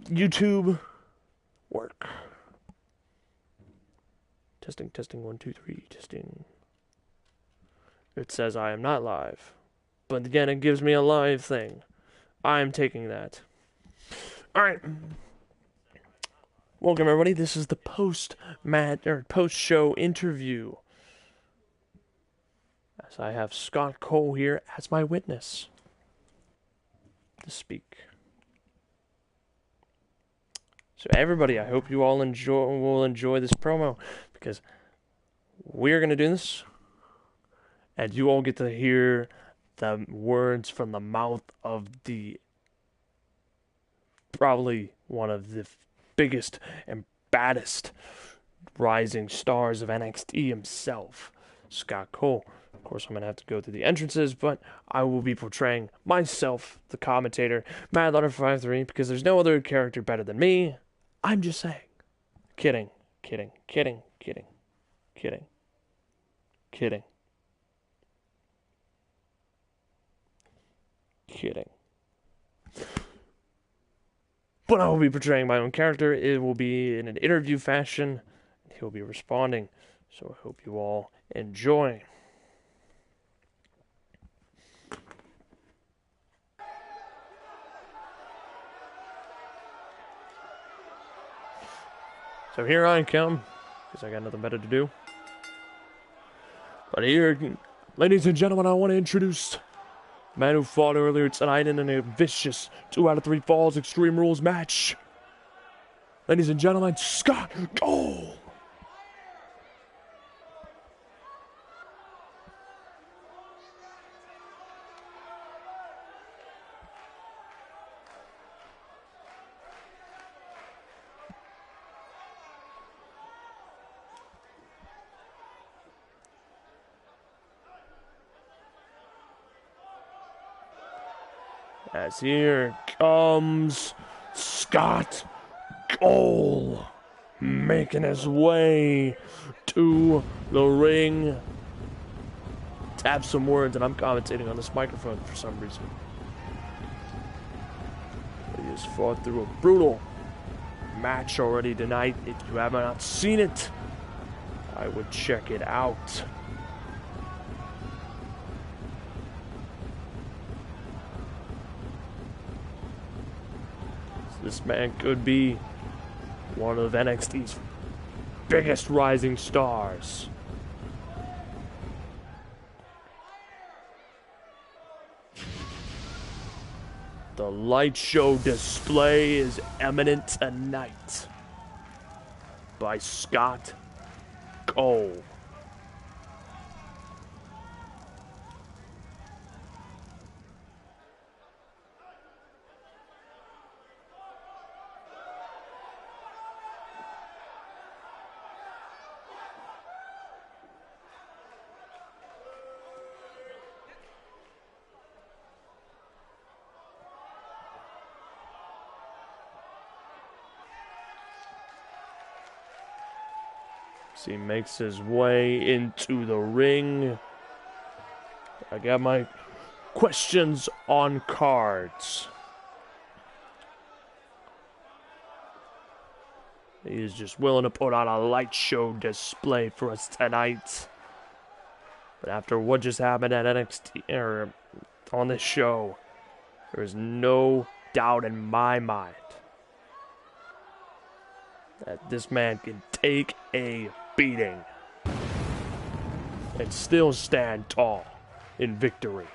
YouTube work. Testing, 1, 2, 3, testing. It says I am not live. But again, it gives me a live thing. I am taking that. Alright. Welcome, everybody. This is the post-show interview. As I have Scott Cole here as my witness to speak. So everybody, I hope you all will enjoy this promo, because we're going to do this, and you all get to hear the words from the mouth of the probably one of the biggest and baddest rising stars of NXT himself, Scott Cole. Of course, I'm going to have to go through the entrances, but I will be portraying myself, the commentator, MadLauder53, because there's no other character better than me. I'm just saying. Kidding. But I will be portraying my own character. It will be in an interview fashion. He'll be responding. So I hope you all enjoy. So here I come, because I got nothing better to do. But here, ladies and gentlemen, I want to introduce the man who fought earlier tonight in a vicious 2 out of 3 falls Extreme Rules match. Ladies and gentlemen, Scott Cole. As here comes Scott Cole, making his way to the ring. Tap some words, and I'm commentating on this microphone for some reason. He has fought through a brutal match already tonight. If you have not seen it, I would check it out. This man could be one of NXT's biggest rising stars. The light show display is imminent tonight by Scott Cole. He makes his way into the ring. I got my questions on cards. He is just willing to put on a light show display for us tonight. But after what just happened at NXT, or on this show, there is no doubt in my mind that this man can take a beating and still stand tall in victory.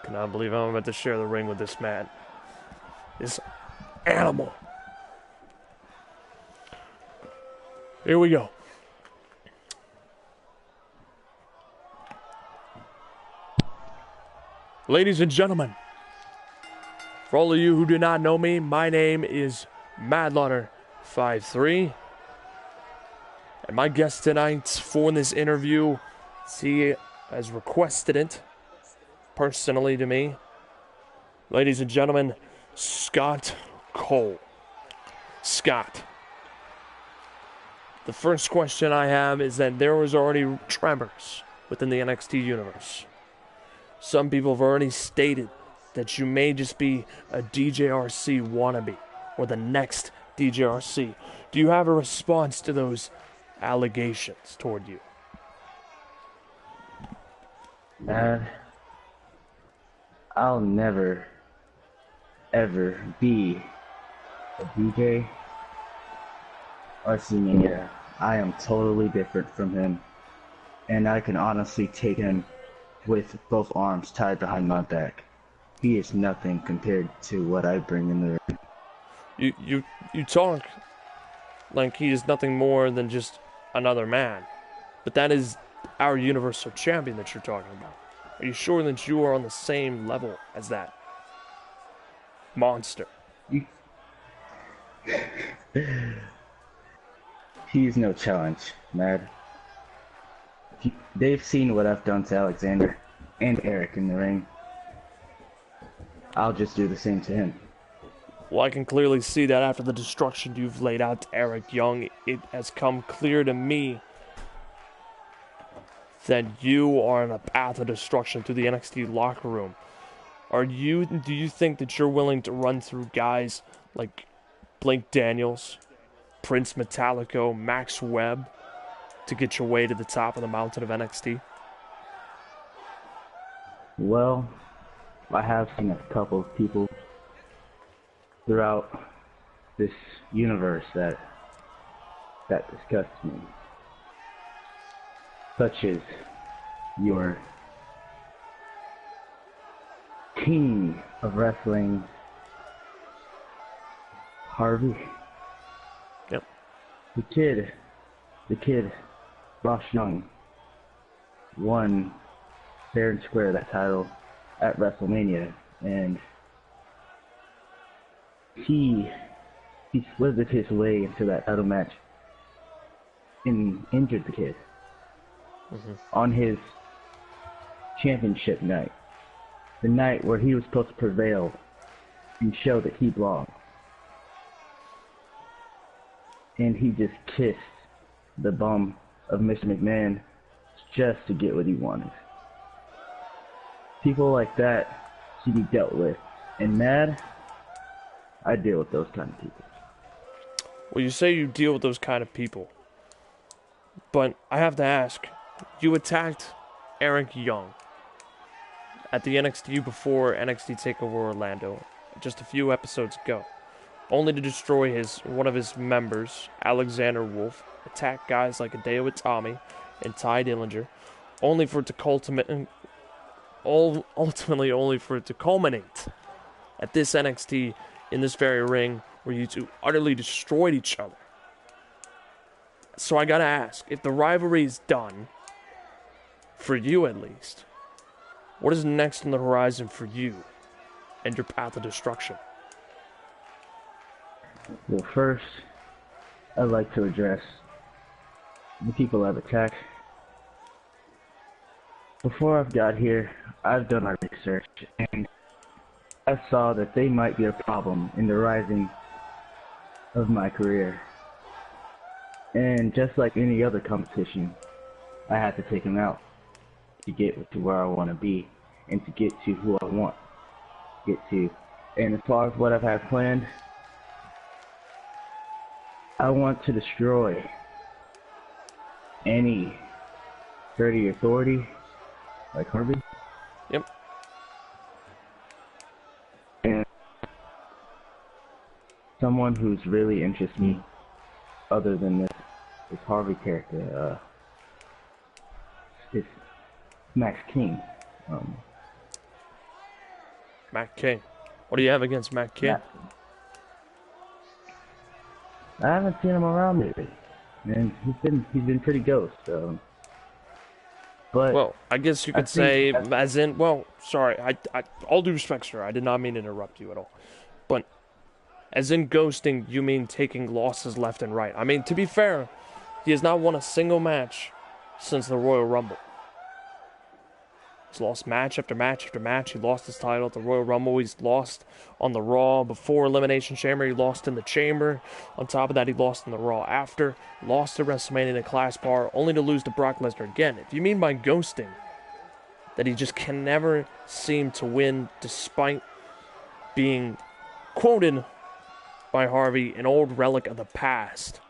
I cannot believe I'm about to share the ring with this man. This animal. Here we go. Ladies and gentlemen, for all of you who do not know me, my name is MadLauder53. And my guest tonight for this interview, he has requested it personally to me. Ladies and gentlemen, Scott Cole. Scott, The first question I have is that there was already tremors within the NXT universe. Some people have already stated that you may just be a DJRC wannabe or the next DJRC. Do you have a response to those allegations toward you? Man, I'll never, ever be a DJ or senior. I am totally different from him, and I can honestly take him with both arms tied behind my back. He is nothing compared to what I bring in the ring. You talk like he is nothing more than just another man, but that is our Universal Champion that you're talking about. Are you sure that you are on the same level as that monster? He's no challenge, Mad. They've seen what I've done to Alexander and Eric in the ring. I'll just do the same to him. Well, I can clearly see that after the destruction you've laid out to Eric Young, it has come clear to me that you are on a path of destruction through the NXT locker room. Do you think that you're willing to run through guys like Blake Daniels, Prince Metallico, Max Webb to get your way to the top of the mountain of NXT? Well, I have seen a couple of people throughout this universe that disgusts me. Such as your king of wrestling, Harvey. Yep. The kid, Ross Young, won fair and square that title at WrestleMania, and he slithered his way into that title match and injured the kid on his championship night, the night where he was supposed to prevail and show that he belonged. And he just kissed the bum of Mr. McMahon just to get what he wanted. People like that should be dealt with. And Mad, I deal with those kind of people. Well, you say you deal with those kind of people, but I have to ask, you attacked Eric Young at the NXT before NXT TakeOver Orlando just a few episodes ago, only to destroy one of his members, Alexander Wolf, attack guys like Hideo Itami and Ty Dillinger, only for it to ultimately only for it to culminate at this NXT in this very ring where you two utterly destroyed each other. So I gotta ask, if the rivalry is done, for you at least, what is next on the horizon for you and your path of destruction? Well, first, I'd like to address the people I've attacked. Before I've got here, I've done my research, and I saw that they might be a problem in the rising of my career. And just like any other competition, I had to take them out to get to where I want to be and to get to who I want to get to. And as far as what I've had planned, I want to destroy any dirty authority like Harvey. Yep. And someone who's really interests me other than this Harvey character is Max King. Matt King. What do you have against Matt King? I haven't seen him around lately, and he's been pretty ghost. But well, I guess you could say, as in, well, sorry, I all due respect, sir, I did not mean to interrupt you at all, but as in ghosting, you mean taking losses left and right. I mean, to be fair, he has not won a single match since the Royal Rumble. He's lost match after match after match. He lost his title at the Royal Rumble. He's lost on the Raw before Elimination Chamber. He lost in the Chamber. On top of that, he lost in the Raw after. Lost to WrestleMania in a Clash Bar, only to lose to Brock Lesnar again. If you mean by ghosting that he just can never seem to win despite being quoted by Harvey, an old relic of the past,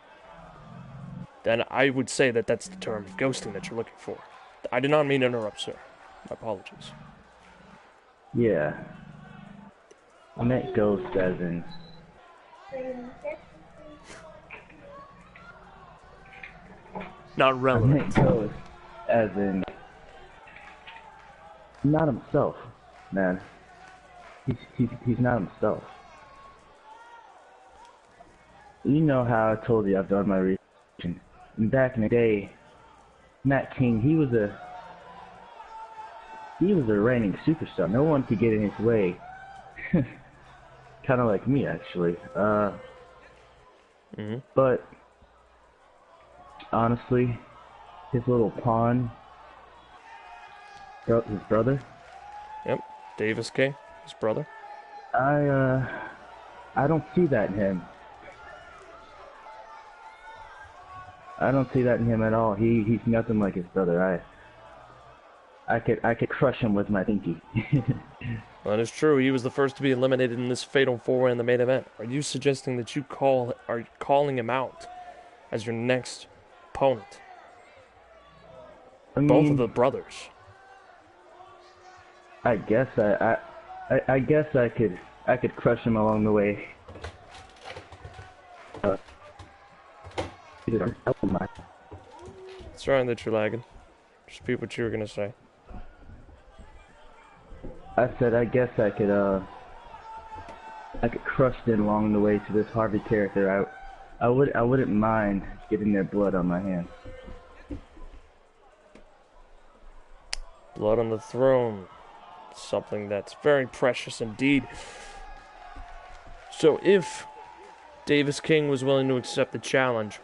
then I would say that that's the term ghosting that you're looking for. I did not mean to interrupt, sir. My apologies. Yeah. I meant ghost as in... Not relevant. I meant ghost as in... Not himself, man. He's not himself. You know how I told you I've done my research. And back in the day, Matt King, he was a reigning superstar. No one could get in his way. Kind of like me, actually. But honestly, his little pawn, his brother. Yep, Davis K, his brother. I don't see that in him. I don't see that in him at all. He's nothing like his brother. I could crush him with my pinky. Well, that is true. He was the first to be eliminated in this fatal four-way in the main event. Are you suggesting that you are calling him out as your next opponent? I mean, both of the brothers. I guess I guess I could crush him along the way. Sorry that you're lagging. Just repeat what you were gonna say. I said I guess I could crush them along the way to this Harvey character. I wouldn't mind getting their blood on my hands. Blood on the throne. Something that's very precious indeed. So if Davis King was willing to accept the challenge,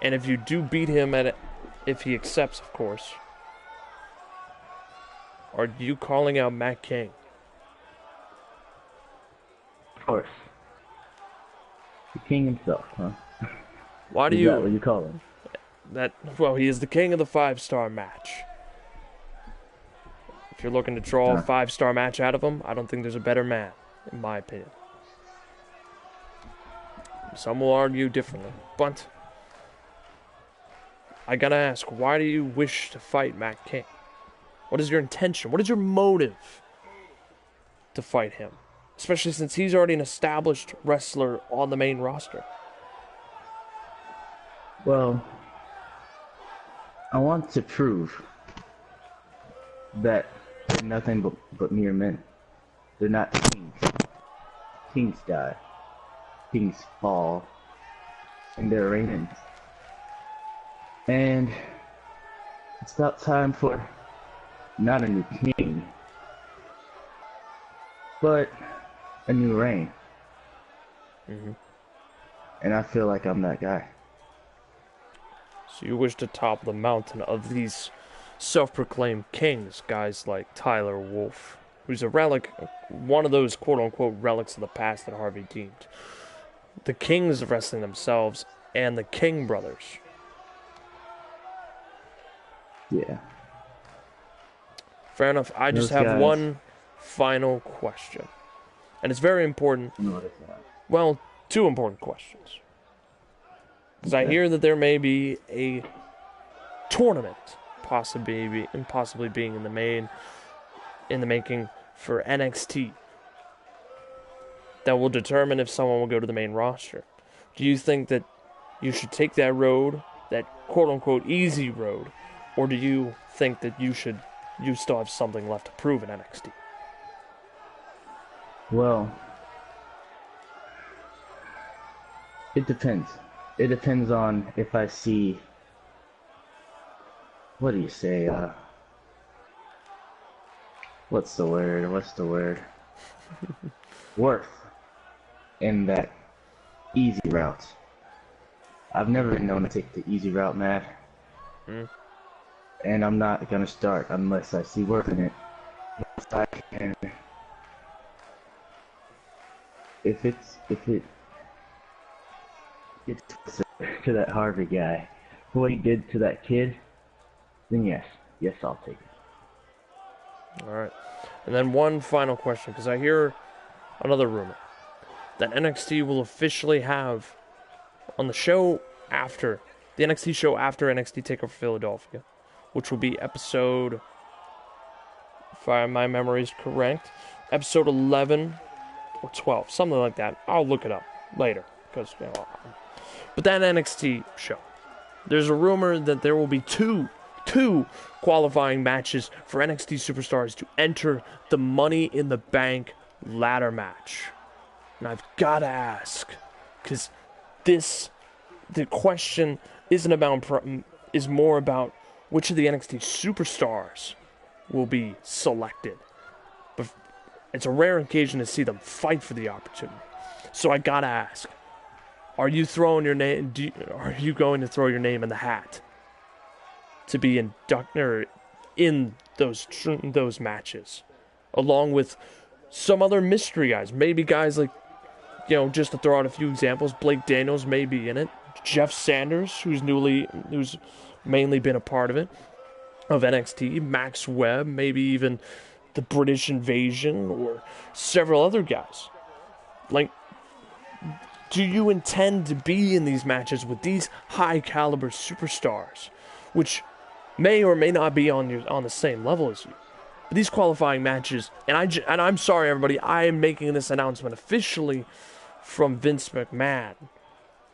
and if you do beat him at it, if he accepts, of course, are you calling out Matt King? Of course. The king himself, huh? Why do Is you... that what you call him? Well, he is the king of the 5-star match. If you're looking to draw a 5-star match out of him, I don't think there's a better man, in my opinion. Some will argue differently, but I gotta ask, why do you wish to fight Matt King? What is your intention? What is your motive to fight him? Especially since he's already an established wrestler on the main roster. Well, I want to prove that they're nothing but mere men. They're not kings. Kings die. Kings fall. And they're reigning. And it's about time for not a new king, but a new reign. And I feel like I'm that guy. So you wish to topple the mountain of these self-proclaimed kings, guys like Tyler Wolf, who's a relic, one of those quote-unquote relics of the past that Harvey deemed. The kings of wrestling themselves and the King brothers. Yeah. Fair enough. I just have one final question. And it's very important. What is that? Well, two important questions. Because I hear that there may be a tournament possibly being in the making for NXT that will determine if someone will go to the main roster. Do you think that you should take that road, that quote-unquote easy road, or do you think that you still have something left to prove in NXT? Well, it depends. It depends on if I see, what do you say, what's the word? Worth in that easy route. I've never been known to take the easy route, Matt. and I'm not gonna start unless I see work in it. If I can, if it gets closer to that Harvey guy, what he did to that kid, then yes, I'll take it. All right. And then one final question, because I hear another rumor that NXT will officially have on the show after the NXT show after NXT Takeover Philadelphia, which will be episode, if my memory is correct, episode 11 or 12, something like that. I'll look it up later, because but that NXT show, there's a rumor that there will be two qualifying matches for NXT superstars to enter the Money in the Bank ladder match. And I've got to ask, because the question is more about which of the NXT superstars will be selected. But it's a rare occasion to see them fight for the opportunity. So I got to ask, are you throwing your name? Are you going to throw your name in the hat to be inducted in those matches, along with some other mystery guys? Maybe guys like, just to throw out a few examples, Blake Daniels may be in it. Jeff Sanders, who's mainly been a part of NXT. Max Webb, maybe even the British Invasion, or several other guys. Like, do you intend to be in these matches with these high caliber superstars, which may or may not be on the same level as you? But these qualifying matches, and I'm sorry everybody, I am making this announcement officially from Vince McMahon.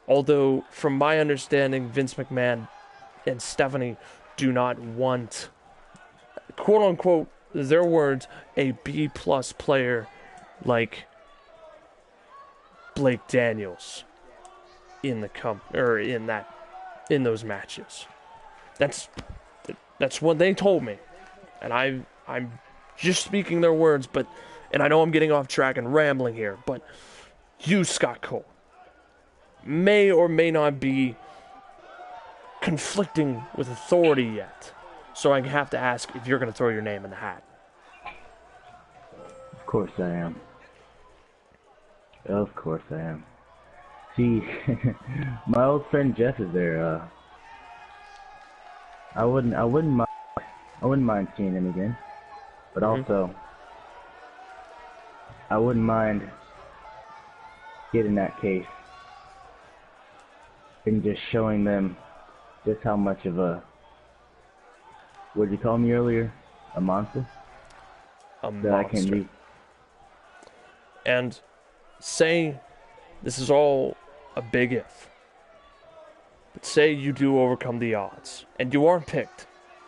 Although, from my understanding, Vince McMahon and Stephanie do not want, quote unquote, their words, a B-plus player like Blake Daniels in those matches. That's what they told me, and I'm just speaking their words. And I know I'm getting off track and rambling here, but you, Scott Cole, may or may not be conflicting with authority yet. So I have to ask if you're going to throw your name in the hat. Of course I am. Of course I am. See, my old friend Jeff is there. I wouldn't mind seeing him again, but also I wouldn't mind getting that case and just showing them just how much of a, what did you call me earlier? A monster? A that monster. I can be. And say this is all a big if, but say you do overcome the odds and you aren't picked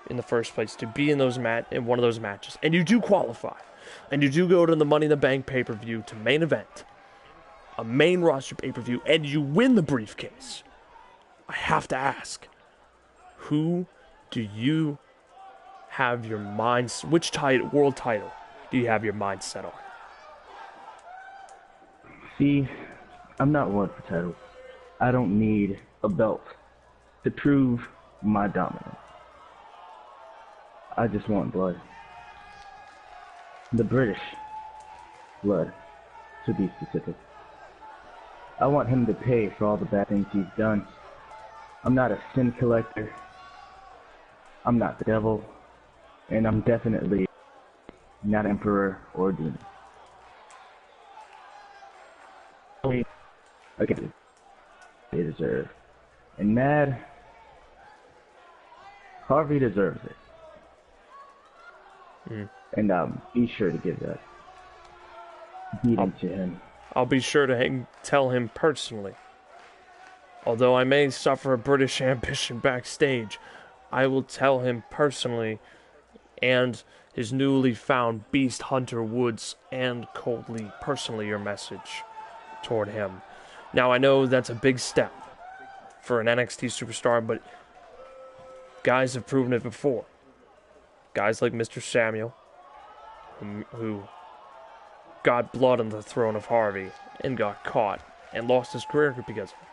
in the first place to be in one of those matches, and you do qualify, and you do go to the Money in the Bank pay-per-view to main event, a main roster pay-per-view, and you win the briefcase. I have to ask, who do you have your mind, which world title do you have your mind set on? See, I'm not one for titles. I don't need a belt to prove my dominance. I just want blood. The British blood, to be specific. I want him to pay for all the bad things he's done. I'm not a sin collector. I'm not the devil. And I'm definitely not emperor or demon. Okay, they deserve. And Mad, Harvey deserves it. And be sure to give that beating to him. I'll be sure to tell him personally. Although I may suffer a British ambition backstage, I will tell him personally, and his newly found beast Hunter Woods and Coldly personally your message toward him. Now I know that's a big step for an NXT superstar, but guys have proven it before. Guys like Mr. Samuel, who got blood on the throne of Harvey and got caught and lost his career because of it.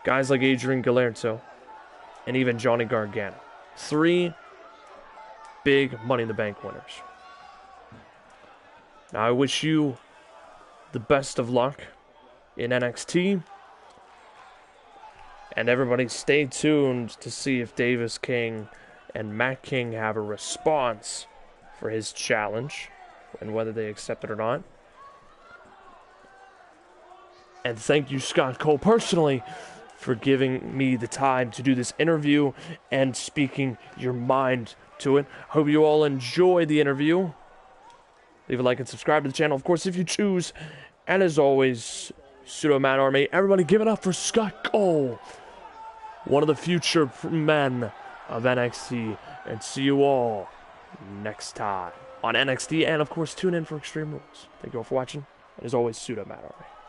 Guys like Adrian Gallardo and even Johnny Gargano. 3 big Money in the Bank winners. Now, I wish you the best of luck in NXT. And everybody stay tuned to see if Davis King and Matt King have a response for his challenge and whether they accept it or not. And thank you, Scott Cole, personally, for giving me the time to do this interview and speaking your mind to it. Hope you all enjoy the interview. Leave a like and subscribe to the channel, of course, if you choose. And as always, Pseudo Man Army, everybody give it up for Scott Cole, one of the future men of NXT. And see you all next time on NXT. And, of course, tune in for Extreme Rules. Thank you all for watching. And as always, Pseudo Man Army.